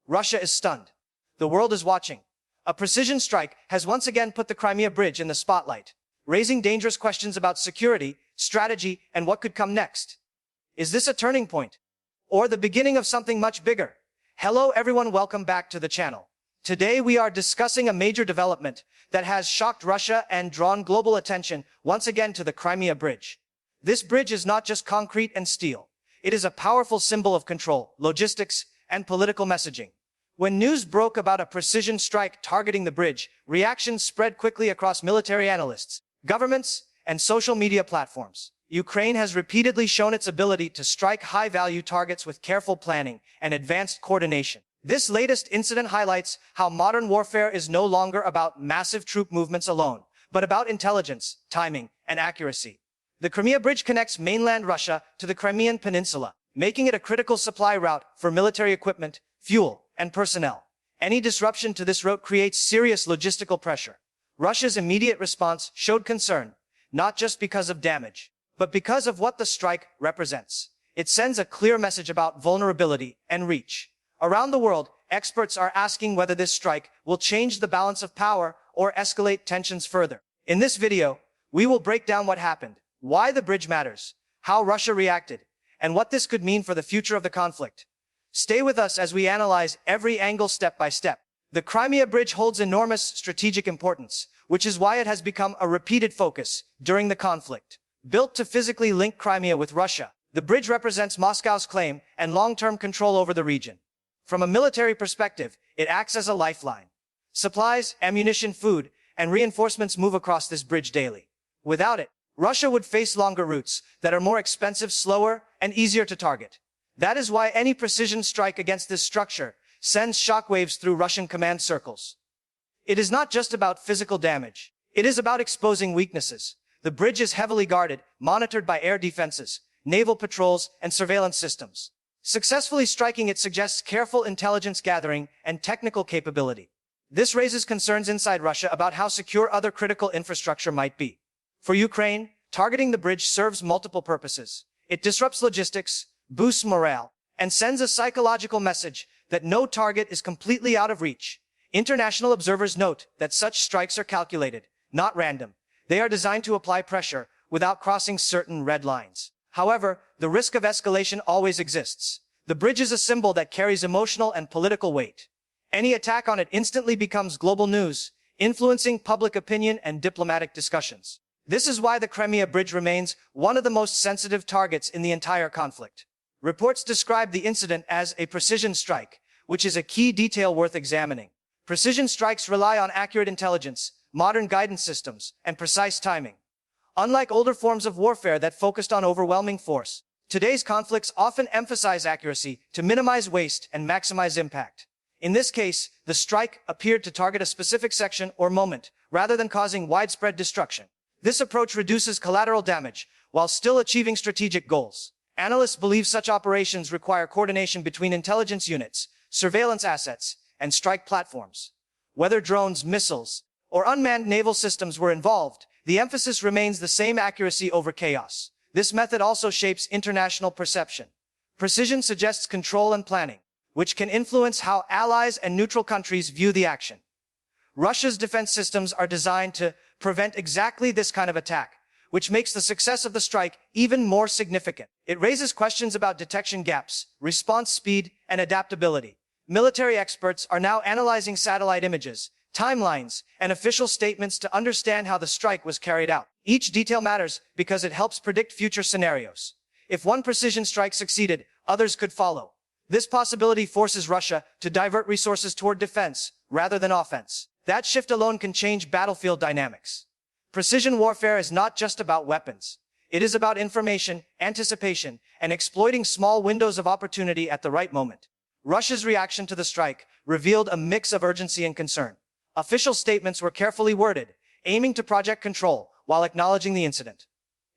Russia is stunned. The world is watching. A precision strike has once again put the Crimea Bridge in the spotlight, raising dangerous questions about security, strategy, and what could come next. Is this a turning point? Or the beginning of something much bigger? Hello everyone, welcome back to the channel. Today we are discussing a major development that has shocked Russia and drawn global attention once again to the Crimea Bridge. This bridge is not just concrete and steel. It is a powerful symbol of control, logistics, and political messaging. When news broke about a precision strike targeting the bridge, reactions spread quickly across military analysts, governments, and social media platforms. Ukraine has repeatedly shown its ability to strike high-value targets with careful planning and advanced coordination. This latest incident highlights how modern warfare is no longer about massive troop movements alone, but about intelligence, timing, and accuracy. The Crimea Bridge connects mainland Russia to the Crimean Peninsula, making it a critical supply route for military equipment, fuel, and personnel. Any disruption to this route creates serious logistical pressure. Russia's immediate response showed concern, not just because of damage, but because of what the strike represents. It sends a clear message about vulnerability and reach. Around the world, experts are asking whether this strike will change the balance of power or escalate tensions further. In this video, we will break down what happened, why the bridge matters, how Russia reacted, and what this could mean for the future of the conflict. Stay with us as we analyze every angle step by step. The Crimea Bridge holds enormous strategic importance, which is why it has become a repeated focus during the conflict. Built to physically link Crimea with Russia, the bridge represents Moscow's claim and long-term control over the region. From a military perspective, it acts as a lifeline. Supplies, ammunition, food, and reinforcements move across this bridge daily. Without it, Russia would face longer routes that are more expensive, slower, and easier to target. That is why any precision strike against this structure sends shockwaves through Russian command circles. It is not just about physical damage. It is about exposing weaknesses. The bridge is heavily guarded, monitored by air defenses, naval patrols, and surveillance systems. Successfully striking it suggests careful intelligence gathering and technical capability. This raises concerns inside Russia about how secure other critical infrastructure might be. For Ukraine, targeting the bridge serves multiple purposes. It disrupts logistics, boosts morale, and sends a psychological message that no target is completely out of reach. International observers note that such strikes are calculated, not random. They are designed to apply pressure without crossing certain red lines. However, the risk of escalation always exists. The bridge is a symbol that carries emotional and political weight. Any attack on it instantly becomes global news, influencing public opinion and diplomatic discussions. This is why the Crimea Bridge remains one of the most sensitive targets in the entire conflict. Reports describe the incident as a precision strike, which is a key detail worth examining. Precision strikes rely on accurate intelligence, modern guidance systems, and precise timing. Unlike older forms of warfare that focused on overwhelming force, today's conflicts often emphasize accuracy to minimize waste and maximize impact. In this case, the strike appeared to target a specific section or moment, rather than causing widespread destruction. This approach reduces collateral damage, while still achieving strategic goals. Analysts believe such operations require coordination between intelligence units, surveillance assets, and strike platforms. Whether drones, missiles, or unmanned naval systems were involved, the emphasis remains the same: accuracy over chaos. This method also shapes international perception. Precision suggests control and planning, which can influence how allies and neutral countries view the action. Russia's defense systems are designed to prevent exactly this kind of attack, which makes the success of the strike even more significant. It raises questions about detection gaps, response speed, and adaptability. Military experts are now analyzing satellite images, timelines, and official statements to understand how the strike was carried out. Each detail matters because it helps predict future scenarios. If one precision strike succeeded, others could follow. This possibility forces Russia to divert resources toward defense rather than offense. That shift alone can change battlefield dynamics. Precision warfare is not just about weapons. It is about information, anticipation, and exploiting small windows of opportunity at the right moment. Russia's reaction to the strike revealed a mix of urgency and concern. Official statements were carefully worded, aiming to project control while acknowledging the incident.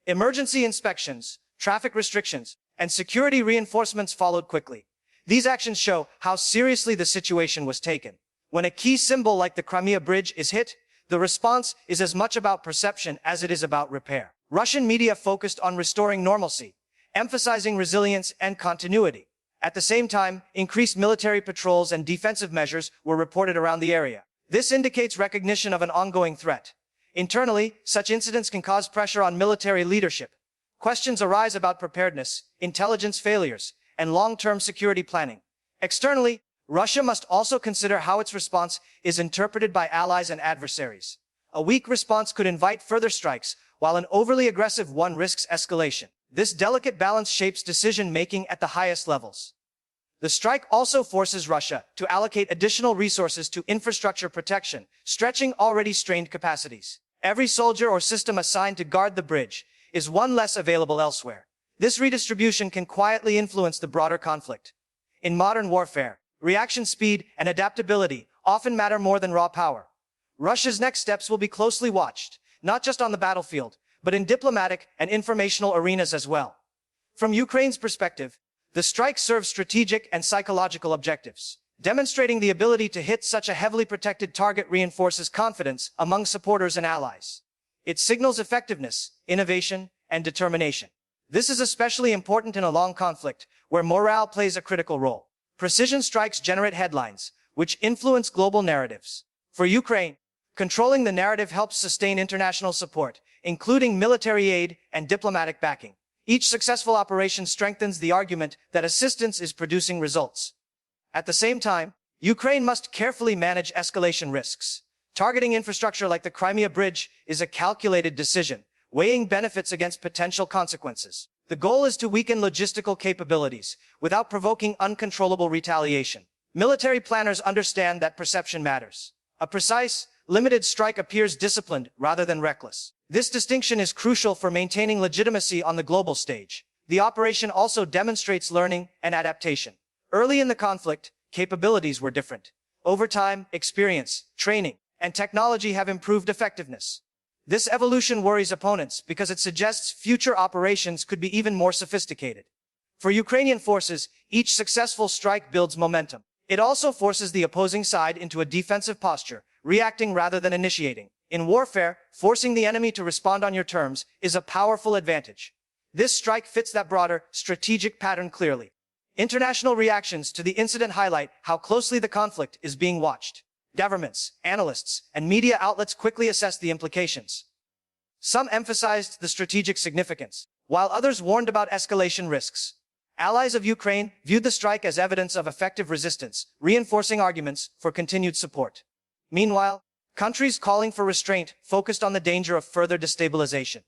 Emergency inspections, traffic restrictions, and security reinforcements followed quickly. These actions show how seriously the situation was taken. When a key symbol like the Crimea Bridge is hit, the response is as much about perception as it is about repair. Russian media focused on restoring normalcy, emphasizing resilience and continuity. At the same time, increased military patrols and defensive measures were reported around the area. This indicates recognition of an ongoing threat. Internally, such incidents can cause pressure on military leadership. Questions arise about preparedness, intelligence failures, and long-term security planning. Externally, Russia must also consider how its response is interpreted by allies and adversaries. A weak response could invite further strikes, while an overly aggressive one risks escalation. This delicate balance shapes decision-making at the highest levels. The strike also forces Russia to allocate additional resources to infrastructure protection, stretching already strained capacities. Every soldier or system assigned to guard the bridge is one less available elsewhere. This redistribution can quietly influence the broader conflict. In modern warfare, reaction speed and adaptability often matter more than raw power. Russia's next steps will be closely watched, not just on the battlefield, but in diplomatic and informational arenas as well. From Ukraine's perspective, the strike serves strategic and psychological objectives. Demonstrating the ability to hit such a heavily protected target reinforces confidence among supporters and allies. It signals effectiveness, innovation, and determination. This is especially important in a long conflict, where morale plays a critical role. Precision strikes generate headlines, which influence global narratives. For Ukraine, controlling the narrative helps sustain international support, including military aid and diplomatic backing. Each successful operation strengthens the argument that assistance is producing results. At the same time, Ukraine must carefully manage escalation risks. Targeting infrastructure like the Crimea Bridge is a calculated decision, weighing benefits against potential consequences. The goal is to weaken logistical capabilities without provoking uncontrollable retaliation. Military planners understand that perception matters. A precise, limited strike appears disciplined rather than reckless. This distinction is crucial for maintaining legitimacy on the global stage. The operation also demonstrates learning and adaptation. Early in the conflict, capabilities were different. Over time, experience, training, and technology have improved effectiveness. This evolution worries opponents because it suggests future operations could be even more sophisticated. For Ukrainian forces, each successful strike builds momentum. It also forces the opposing side into a defensive posture, reacting rather than initiating. In warfare, forcing the enemy to respond on your terms is a powerful advantage. This strike fits that broader, strategic pattern clearly. International reactions to the incident highlight how closely the conflict is being watched. Governments, analysts, and media outlets quickly assessed the implications. Some emphasized the strategic significance, while others warned about escalation risks. Allies of Ukraine viewed the strike as evidence of effective resistance, reinforcing arguments for continued support. Meanwhile, countries calling for restraint focused on the danger of further destabilization.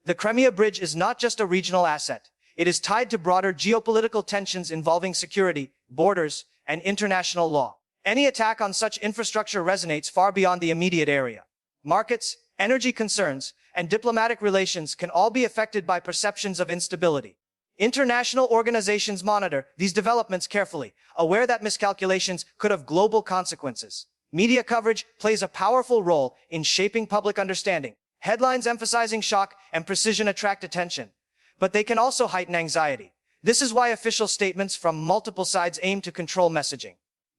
The Crimea Bridge is not just a regional asset. It is tied to broader geopolitical tensions involving security, borders, and international law. Any attack on such infrastructure resonates far beyond the immediate area. Markets, energy concerns, and diplomatic relations can all be affected by perceptions of instability. International organizations monitor these developments carefully, aware that miscalculations could have global consequences. Media coverage plays a powerful role in shaping public understanding. Headlines emphasizing shock and precision attract attention, but they can also heighten anxiety. This is why official statements from multiple sides aim to control messaging.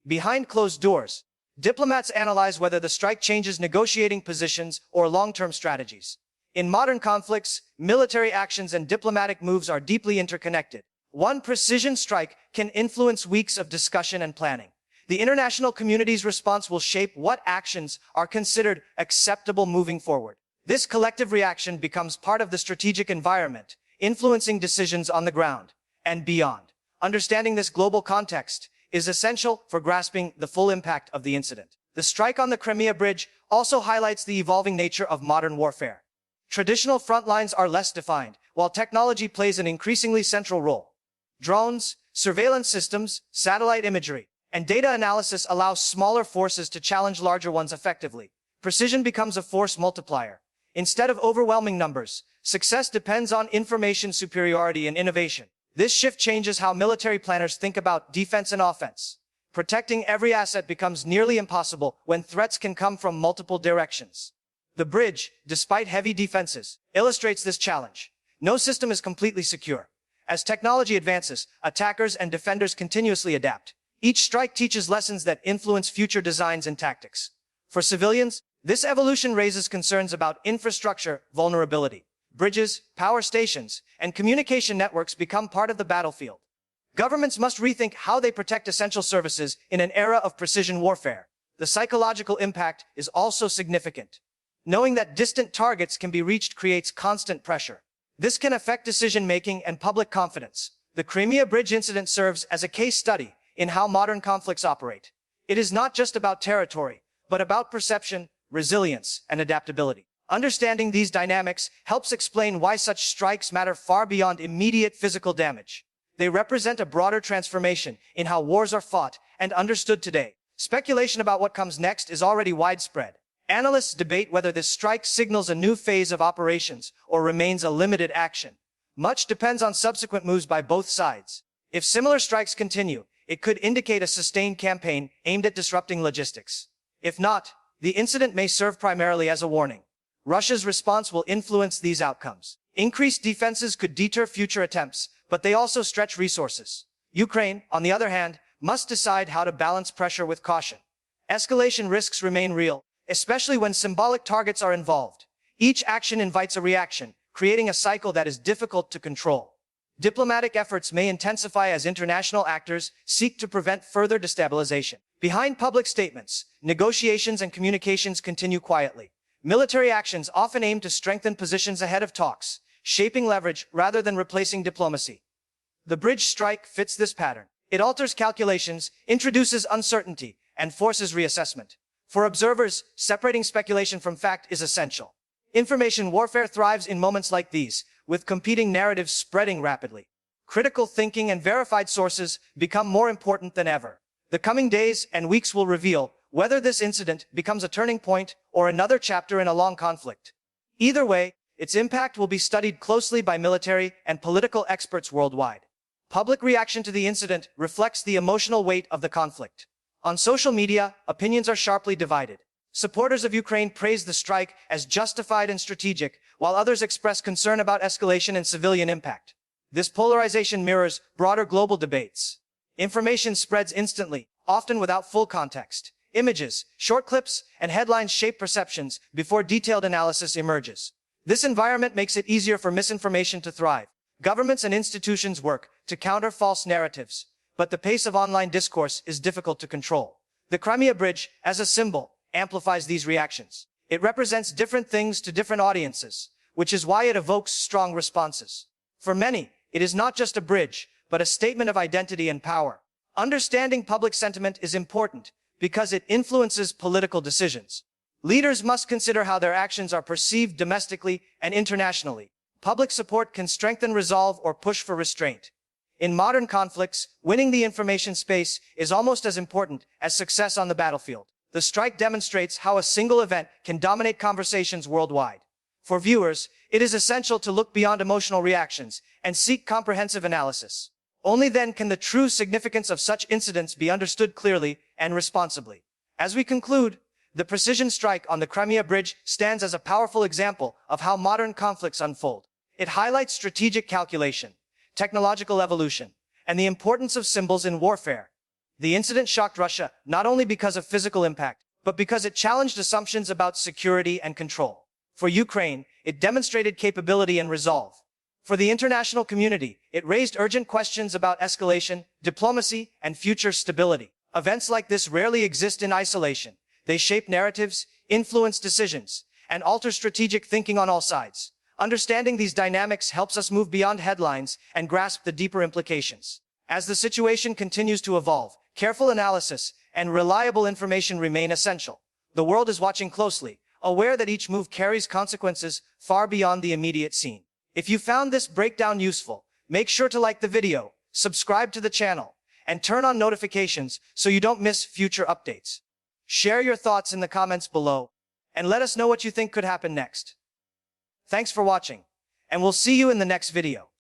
Behind closed doors, diplomats analyze whether the strike changes negotiating positions or long-term strategies. In modern conflicts, military actions and diplomatic moves are deeply interconnected. One precision strike can influence weeks of discussion and planning. The international community's response will shape what actions are considered acceptable moving forward. This collective reaction becomes part of the strategic environment, influencing decisions on the ground and beyond. Understanding this global context is essential for grasping the full impact of the incident. The strike on the Crimea Bridge also highlights the evolving nature of modern warfare. Traditional front lines are less defined, while technology plays an increasingly central role. Drones, surveillance systems, satellite imagery, and data analysis allow smaller forces to challenge larger ones effectively. Precision becomes a force multiplier. Instead of overwhelming numbers, success depends on information superiority and innovation. This shift changes how military planners think about defense and offense. Protecting every asset becomes nearly impossible when threats can come from multiple directions. The bridge, despite heavy defenses, illustrates this challenge. No system is completely secure. As technology advances, attackers and defenders continuously adapt. Each strike teaches lessons that influence future designs and tactics. For civilians, this evolution raises concerns about infrastructure vulnerability. Bridges, power stations, and communication networks become part of the battlefield. Governments must rethink how they protect essential services in an era of precision warfare. The psychological impact is also significant. Knowing that distant targets can be reached creates constant pressure. This can affect decision-making and public confidence. The Crimea Bridge incident serves as a case study in how modern conflicts operate. It is not just about territory, but about perception, resilience, and adaptability. Understanding these dynamics helps explain why such strikes matter far beyond immediate physical damage. They represent a broader transformation in how wars are fought and understood today. Speculation about what comes next is already widespread. Analysts debate whether this strike signals a new phase of operations or remains a limited action. Much depends on subsequent moves by both sides. If similar strikes continue, it could indicate a sustained campaign aimed at disrupting logistics. If not, the incident may serve primarily as a warning. Russia's response will influence these outcomes. Increased defenses could deter future attempts, but they also stretch resources. Ukraine, on the other hand, must decide how to balance pressure with caution. Escalation risks remain real, especially when symbolic targets are involved. Each action invites a reaction, creating a cycle that is difficult to control. Diplomatic efforts may intensify as international actors seek to prevent further destabilization. Behind public statements, negotiations and communications continue quietly. Military actions often aim to strengthen positions ahead of talks, shaping leverage rather than replacing diplomacy. The bridge strike fits this pattern. It alters calculations, introduces uncertainty, and forces reassessment. For observers, separating speculation from fact is essential. Information warfare thrives in moments like these, with competing narratives spreading rapidly. Critical thinking and verified sources become more important than ever. The coming days and weeks will reveal whether this incident becomes a turning point or another chapter in a long conflict. Either way, its impact will be studied closely by military and political experts worldwide. Public reaction to the incident reflects the emotional weight of the conflict. On social media, opinions are sharply divided. Supporters of Ukraine praise the strike as justified and strategic, while others express concern about escalation and civilian impact. This polarization mirrors broader global debates. Information spreads instantly, often without full context. Images, short clips, and headlines shape perceptions before detailed analysis emerges. This environment makes it easier for misinformation to thrive. Governments and institutions work to counter false narratives, but the pace of online discourse is difficult to control. The Crimea Bridge, as a symbol, amplifies these reactions. It represents different things to different audiences, which is why it evokes strong responses. For many, it is not just a bridge, but a statement of identity and power. Understanding public sentiment is important because it influences political decisions. Leaders must consider how their actions are perceived domestically and internationally. Public support can strengthen resolve or push for restraint. In modern conflicts, winning the information space is almost as important as success on the battlefield. The strike demonstrates how a single event can dominate conversations worldwide. For viewers, it is essential to look beyond emotional reactions and seek comprehensive analysis. Only then can the true significance of such incidents be understood clearly and responsibly. As we conclude, the precision strike on the Crimea Bridge stands as a powerful example of how modern conflicts unfold. It highlights strategic calculation, technological evolution, and the importance of symbols in warfare. The incident shocked Russia not only because of physical impact, but because it challenged assumptions about security and control. For Ukraine, it demonstrated capability and resolve. For the international community, it raised urgent questions about escalation, diplomacy, and future stability. Events like this rarely exist in isolation. They shape narratives, influence decisions, and alter strategic thinking on all sides. Understanding these dynamics helps us move beyond headlines and grasp the deeper implications. As the situation continues to evolve, careful analysis and reliable information remain essential. The world is watching closely, aware that each move carries consequences far beyond the immediate scene. If you found this breakdown useful, make sure to like the video, subscribe to the channel, and turn on notifications so you don't miss future updates. Share your thoughts in the comments below, and let us know what you think could happen next. Thanks for watching, and we'll see you in the next video.